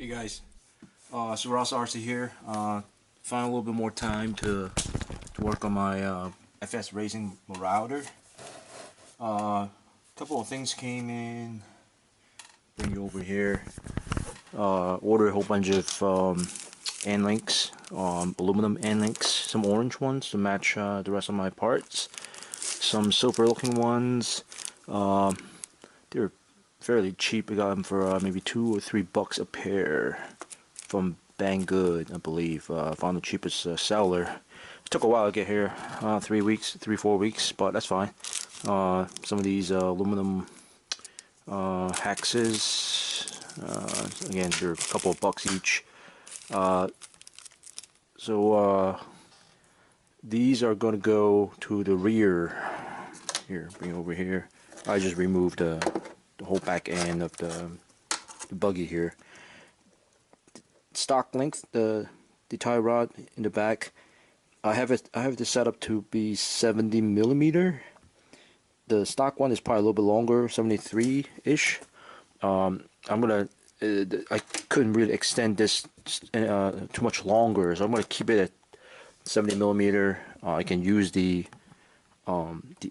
Hey guys, SkyRC here. Found a little bit more time to work on my FS Racing Marauder. Couple of things came in. Bring you over here. Ordered a whole bunch of end links, aluminum end links, some orange ones to match the rest of my parts. Some silver looking ones. They're fairly cheap. I got them for maybe $2 or $3 a pair from Banggood, I believe. Found the cheapest seller. It took a while to get here, 3-4 weeks, but that's fine. Some of these aluminum hexes, again, they're a couple of bucks each. These are going to go to the rear. Here, bring it over here. I just removed the whole back end of the buggy here. Stock length, the tie rod in the back, I have this set up to be 70mm. The stock one is probably a little bit longer, 73-ish. I couldn't really extend this too much longer, so I'm gonna keep it at 70mm. I can use the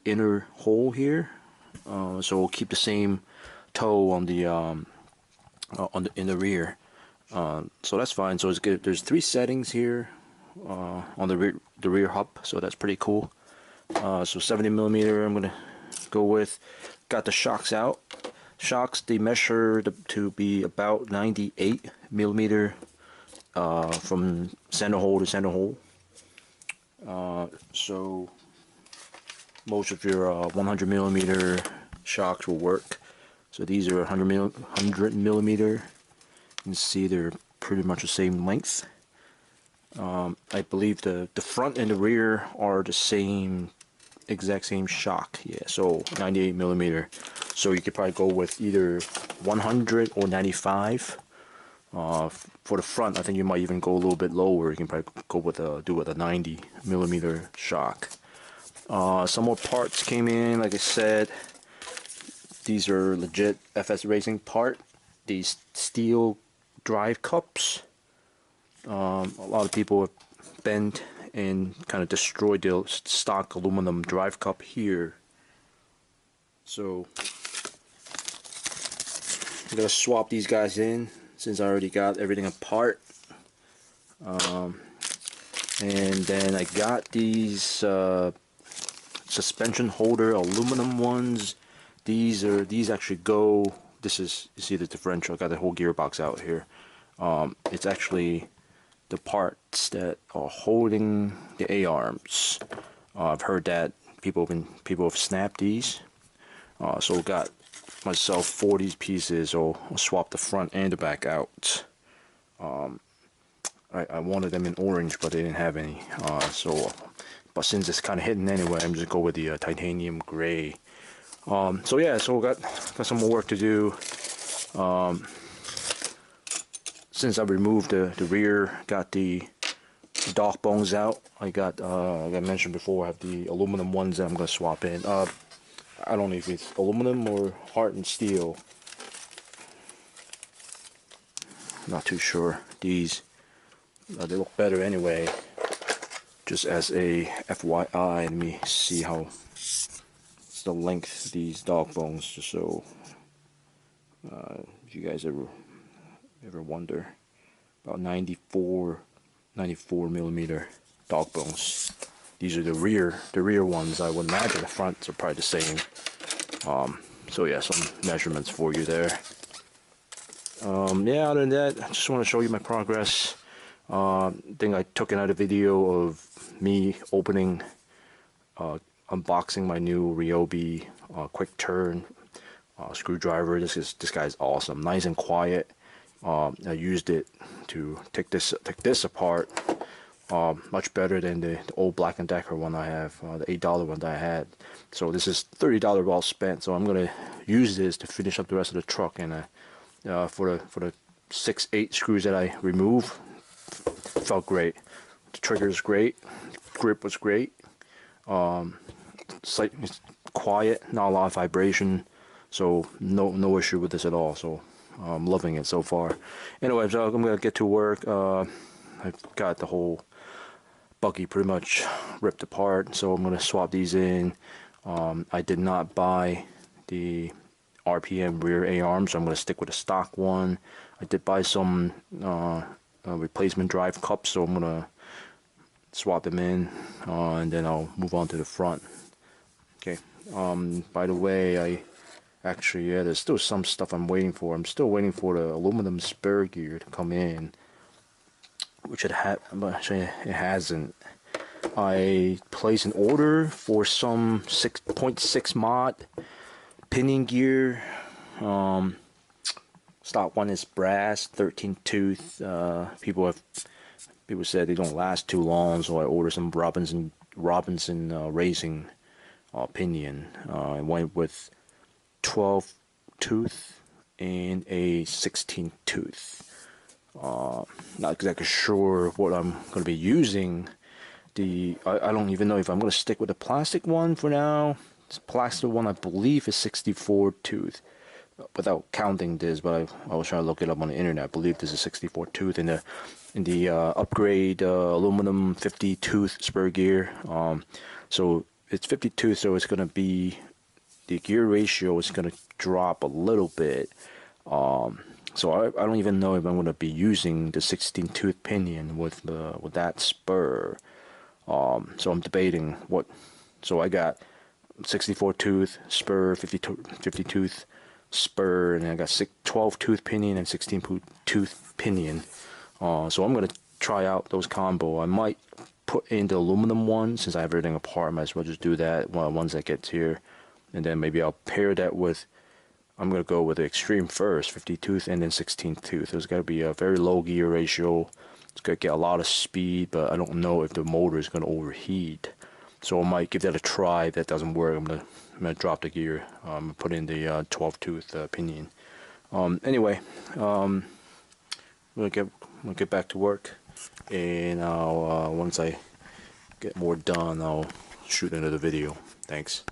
inner hole here, so we'll keep the same toe on the in the rear. So that's fine. So it's good. There's 3 settings here on the rear hub, so that's pretty cool. So 70mm I'm gonna go with. Got the shocks out. Shocks, they measure to be about 98mm from center hole to center hole. So most of your 100mm shocks will work. So these are 100mm. You can see they're pretty much the same length. I believe the front and the rear are the exact same shock. Yeah, so 98mm. So you could probably go with either 100 or 95. For the front, I think you might even go a little bit lower. You can probably go with a 90mm shock. Some more parts came in. Like I said, these are legit FS Racing part. These steel drive cups. A lot of people have bent and kind of destroyed the stock aluminum drive cup here. So I'm gonna swap these guys in since I already got everything apart. And then I got these suspension holder aluminum ones. These actually go. This is, you see the differential. I got the whole gearbox out here. It's actually the parts that are holding the A-arms. I've heard that people have snapped these. So got myself 40 pieces. So I'll swap the front and the back out. I wanted them in orange, but they didn't have any. But since it's kind of hidden anyway, I'm just go with the titanium gray. So yeah, so got some more work to do. Since I removed the rear, got the Dogbones out. I got, like I mentioned before, I have the aluminum ones that I'm gonna swap in. I don't know if it's aluminum or hardened steel. Not too sure. These they look better anyway. Just as a FYI, let me see how it's the length of these Dogbones, just so if you guys ever wonder. About 94mm Dogbones. These are the rear ones. I would imagine the fronts are probably the same. So yeah, some measurements for you there. Yeah, other than that, I just want to show you my progress. I think I took another video of me unboxing my new Ryobi quick turn screwdriver. This guy's awesome, nice and quiet. I used it to take this apart. Much better than the old Black & Decker one I have, the $8 one that I had. So this is $30 well spent. So I'm gonna use this to finish up the rest of the truck. And for the 6-8 screws that I removed, felt great. The trigger is great. Grip was great. It's quiet, not a lot of vibration. So no issue with this at all. So I'm loving it so far. Anyway, so I'm gonna get to work. I've got the whole buggy pretty much ripped apart, so I'm gonna swap these in. I did not buy the RPM rear A-arm, so I'm gonna stick with the stock one. I did buy some replacement drive cups, so I'm gonna swap them in, and then I'll move on to the front. Okay. By the way, yeah, there's still some stuff I'm waiting for. I'm still waiting for the aluminum Spur gear to come in, which but actually it hasn't. I placed an order for some 6.6 mod pinion gear. Stock one is brass, 13 tooth. People said they don't last too long, so I ordered some Robinson Racing pinion. I went with 12 tooth and a 16 tooth. Not exactly sure what I'm going to be using. I don't even know if I'm going to stick with the plastic one for now. This plastic one I believe is 64 tooth, without counting this, but I was trying to look it up on the internet. I believe this is 64 tooth in the upgrade aluminum 50 tooth Spur gear. So it's 50 tooth, so it's going to be, the gear ratio is going to drop a little bit. So I don't even know if I'm going to be using the 16 tooth pinion with that Spur. So I'm debating what. So I got 64 tooth Spur, 50 tooth Spur, and I got 12 tooth pinion and 16 tooth pinion. So I'm gonna try out those combo. I might put in the aluminum one, since I have everything apart. I might as well just do that once that gets here, and then maybe I'll pair that with. I'm gonna go with the extreme first, 50 tooth and then 16 tooth. There's gotta be a very low gear ratio. It's gonna get a lot of speed, but I don't know if the motor is gonna overheat. So I might give that a try. If that doesn't work, I'm gonna drop the gear. Put in the 12 tooth pinion. Anyway, I'm gonna get back to work, and I'll once I get more done, I'll shoot another video. Thanks.